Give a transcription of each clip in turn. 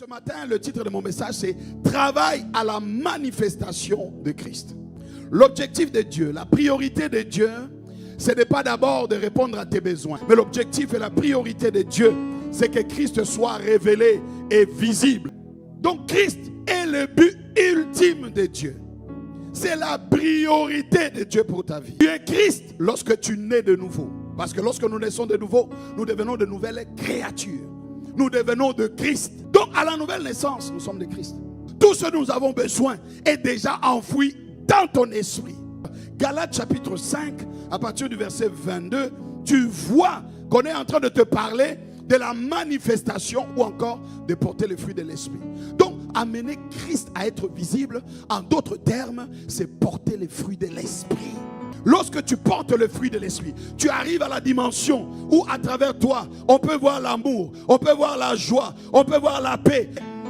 Ce matin, le titre de mon message, c'est « Travail à la manifestation de Christ ». L'objectif de Dieu, la priorité de Dieu, ce n'est pas d'abord de répondre à tes besoins. Mais l'objectif et la priorité de Dieu, c'est que Christ soit révélé et visible. Donc Christ est le but ultime de Dieu. C'est la priorité de Dieu pour ta vie. Tu es Christ lorsque tu nais de nouveau. Parce que lorsque nous naissons de nouveau, nous devenons de nouvelles créatures. Nous devenons de Christ. Donc à la nouvelle naissance, nous sommes de Christ. Tout ce dont nous avons besoin est déjà enfoui dans ton esprit. Galates chapitre 5, à partir du verset 22, tu vois qu'on est en train de te parler de la manifestation ou encore de porter les fruits de l'esprit. Donc, amener Christ à être visible, en d'autres termes, c'est porter les fruits de l'esprit. Lorsque tu portes le fruit de l'esprit, tu arrives à la dimension où à travers toi, on peut voir l'amour, on peut voir la joie, on peut voir la paix.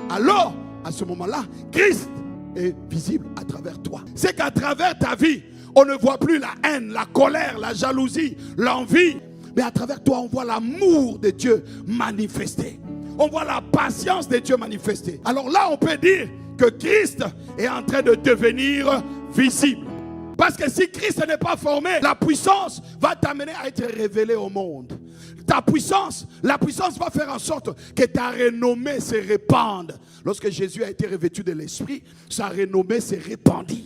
Alors, à ce moment-là, Christ est visible à travers toi. C'est qu'à travers ta vie, on ne voit plus la haine, la colère, la jalousie, l'envie. Mais à travers toi, on voit l'amour de Dieu manifesté. On voit la patience de Dieu manifestée. Alors là, on peut dire que Christ est en train de devenir visible. Parce que si Christ n'est pas formé, la puissance va t'amener à être révélée au monde. Ta puissance, la puissance va faire en sorte que ta renommée se répande. Lorsque Jésus a été revêtu de l'Esprit, sa renommée s'est répandue.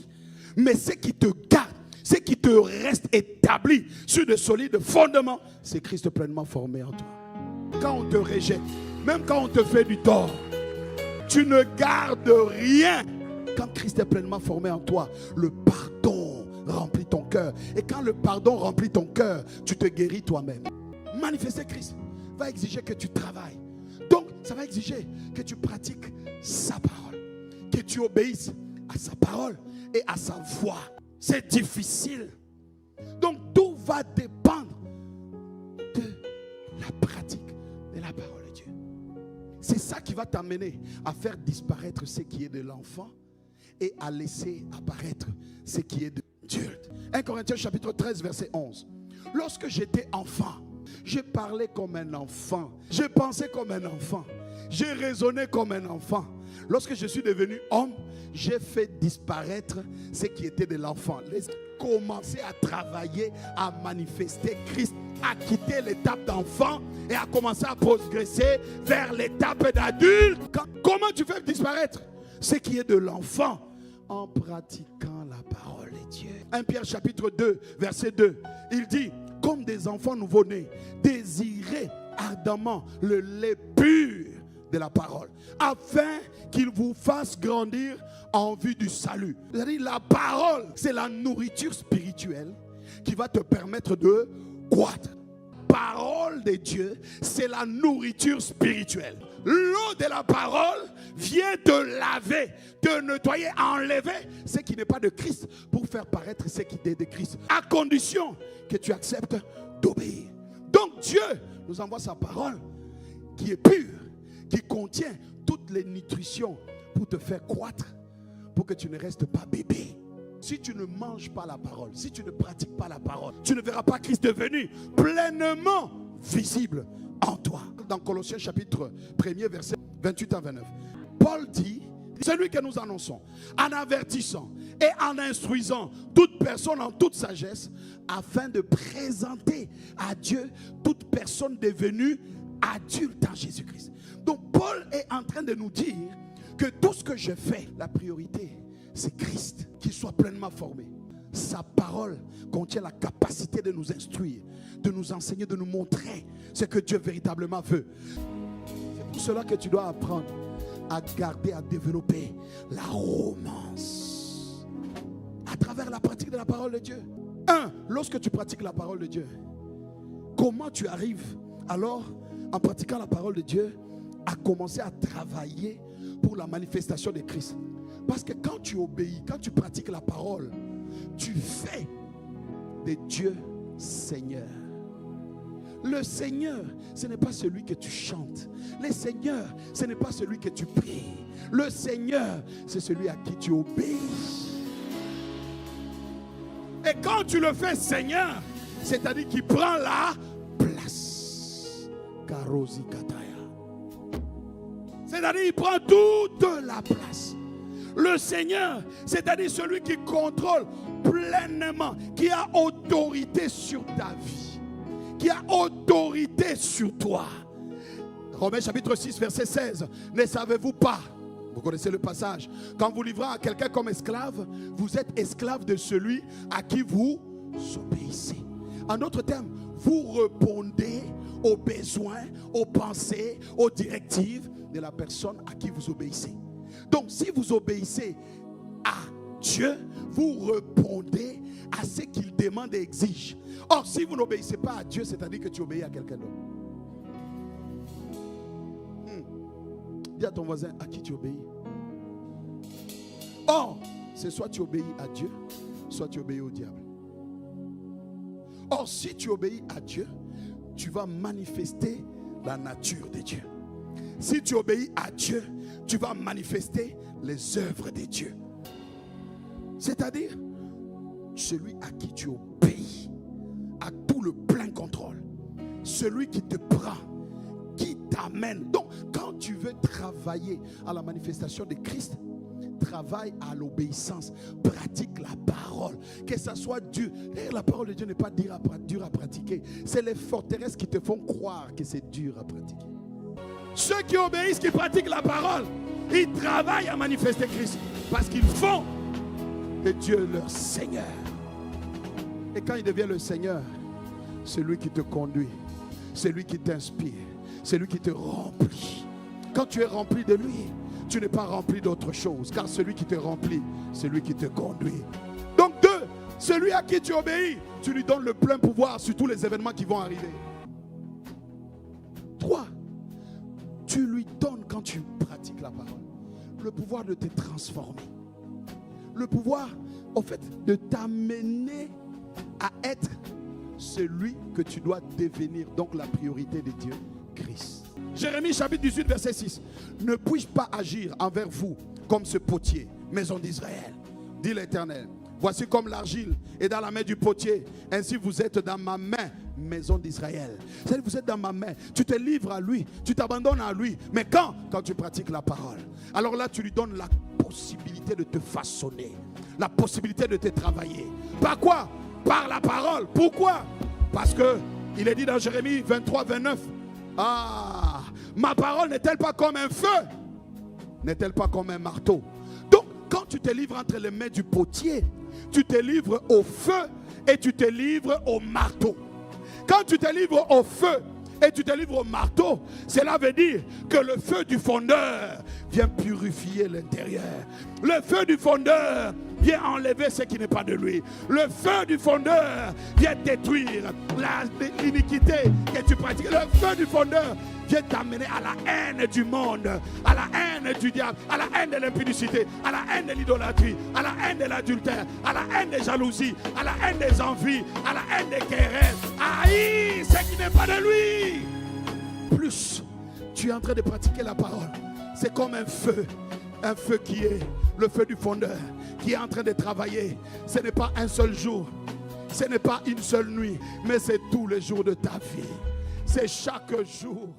Mais ce qui te garde, ce qui te reste établi sur de solides fondements, c'est Christ pleinement formé en toi. Quand on te rejette, même quand on te fait du tort, tu ne gardes rien. Quand Christ est pleinement formé en toi, le pardon remplit ton cœur. Et quand le pardon remplit ton cœur, tu te guéris toi-même. Manifester Christ va exiger que tu travailles. Donc, ça va exiger que tu pratiques sa parole, que tu obéisses à sa parole et à sa voix. C'est difficile. Donc, tout va dépendre de la pratique de la parole de Dieu. C'est ça qui va t'amener à faire disparaître ce qui est de l'enfant et à laisser apparaître ce qui est de Dieu. 1 Corinthiens chapitre 13 verset 11. Lorsque j'étais enfant, j'ai parlé comme un enfant, j'ai pensé comme un enfant, j'ai raisonné comme un enfant. Lorsque je suis devenu homme, j'ai fait disparaître ce qui était de l'enfant. J'ai commencé à travailler, à manifester Christ, à quitter l'étape d'enfant et à commencer à progresser vers l'étape d'adulte. Comment tu fais disparaître ce qui est de l'enfant? En pratiquant la parole de Dieu. 1 Pierre chapitre 2 verset 2, il dit: comme des enfants nouveau-nés, désirez ardemment le lait pur de la parole, afin qu'il vous fasse grandir en vue du salut. C'est-à-dire, la parole, c'est la nourriture spirituelle qui va te permettre de croître. Parole de Dieu, c'est la nourriture spirituelle. L'eau de la parole vient te laver, te nettoyer, enlever ce qui n'est pas de Christ pour faire paraître ce qui est de Christ, à condition que tu acceptes d'obéir. Donc Dieu nous envoie sa parole qui est pure, qui contient toutes les nutritions pour te faire croître, pour que tu ne restes pas bébé. Si tu ne manges pas la parole, si tu ne pratiques pas la parole, tu ne verras pas Christ devenu pleinement visible en toi. Dans Colossiens chapitre 1er verset 28 à 29, Paul dit: celui que nous annonçons, en avertissant et en instruisant toute personne en toute sagesse, afin de présenter à Dieu toute personne devenue adulte en Jésus-Christ. Donc Paul est en train de nous dire que tout ce que je fais, la priorité, c'est Christ, qu'il soit pleinement formé. Sa parole contient la capacité de nous instruire, de nous enseigner, de nous montrer ce que Dieu véritablement veut. C'est pour cela que tu dois apprendre à garder, à développer la romance à travers la pratique de la parole de Dieu. Lorsque tu pratiques la parole de Dieu, comment tu arrives alors, en pratiquant la parole de Dieu, à commencer à travailler pour la manifestation de Christ? Parce que quand tu obéis, quand tu pratiques la parole, tu fais de Dieu Seigneur. Le Seigneur, ce n'est pas celui que tu chantes. Le Seigneur, ce n'est pas celui que tu pries. Le Seigneur, c'est celui à qui tu obéis. Et quand tu le fais Seigneur, c'est-à-dire qu'il prend la place. Karosi Kataya. C'est-à-dire il prend toute la place. Le Seigneur, c'est-à-dire celui qui contrôle pleinement, qui a autorité sur ta vie, qui a autorité sur toi. Romains chapitre 6, verset 16. Ne savez-vous pas, vous connaissez le passage, qu'en vous livrant à quelqu'un comme esclave, vous êtes esclave de celui à qui vous obéissez. En d'autres termes, vous répondez aux besoins, aux pensées, aux directives de la personne à qui vous obéissez. Donc, si vous obéissez à Dieu, vous répondez à ce qu'il demande et exige. Or, si vous n'obéissez pas à Dieu, c'est-à-dire que tu obéis à quelqu'un d'autre. Dis à ton voisin, à qui tu obéis? Or, c'est soit tu obéis à Dieu, soit tu obéis au diable. Or, si tu obéis à Dieu, tu vas manifester la nature de Dieu. Si tu obéis à Dieu, tu vas manifester les œuvres de Dieu. C'est-à-dire, celui à qui tu obéis a tout le plein contrôle. Celui qui te prend, qui t'amène. Donc, quand tu veux travailler à la manifestation de Christ, travaille à l'obéissance, pratique la parole, que ça soit dur. La parole de Dieu n'est pas dure à pratiquer. C'est les forteresses qui te font croire que c'est dur à pratiquer. Ceux qui obéissent, qui pratiquent la parole, ils travaillent à manifester Christ parce qu'ils font de Dieu leur Seigneur. Et quand il devient le Seigneur, c'est lui qui te conduit, c'est lui qui t'inspire, c'est lui qui te remplit. Quand tu es rempli de lui, tu n'es pas rempli d'autre chose, car celui qui te remplit, c'est lui qui te conduit. Donc deux, celui à qui tu obéis, tu lui donnes le plein pouvoir sur tous les événements qui vont arriver. Trois, tu lui donnes, quand tu pratiques la parole, le pouvoir de te transformer. Le pouvoir, en fait, de t'amener à être celui que tu dois devenir. Donc la priorité de Dieu, Christ. Jérémie chapitre 18, verset 6. Ne puis-je pas agir envers vous comme ce potier, maison d'Israël, dit l'Éternel. Voici comme l'argile est dans la main du potier, ainsi vous êtes dans ma main, maison d'Israël. C'est-à-dire vous êtes dans ma main, tu te livres à lui, tu t'abandonnes à lui. Mais quand tu pratiques la parole, alors là tu lui donnes la possibilité de te façonner, la possibilité de te travailler. Par quoi? Par la parole. Pourquoi? Parce que il est dit dans Jérémie 23, 29, ah, ma parole n'est-elle pas comme un feu? N'est-elle pas comme un marteau? Donc, quand tu te livres entre les mains du potier, tu te livres au feu et tu te livres au marteau. Quand tu te livres au feu et tu te livres au marteau, cela veut dire que le feu du fondeur vient purifier l'intérieur. Le feu du fondeur vient enlever ce qui n'est pas de lui. Le feu du fondeur vient détruire l'iniquité que tu pratiques. Le feu du fondeur vient t'amener à la haine du monde, à la haine du diable, à la haine de l'impudicité, à la haine de l'idolâtrie, à la haine de l'adultère, à la haine des jalousies, à la haine des envies, à la haine des querelles. Haïr ce qui n'est pas de lui. Plus tu es en train de pratiquer la parole, c'est comme un feu qui est le feu du fondeur, qui est en train de travailler. Ce n'est pas un seul jour, ce n'est pas une seule nuit, mais c'est tous les jours de ta vie. C'est chaque jour.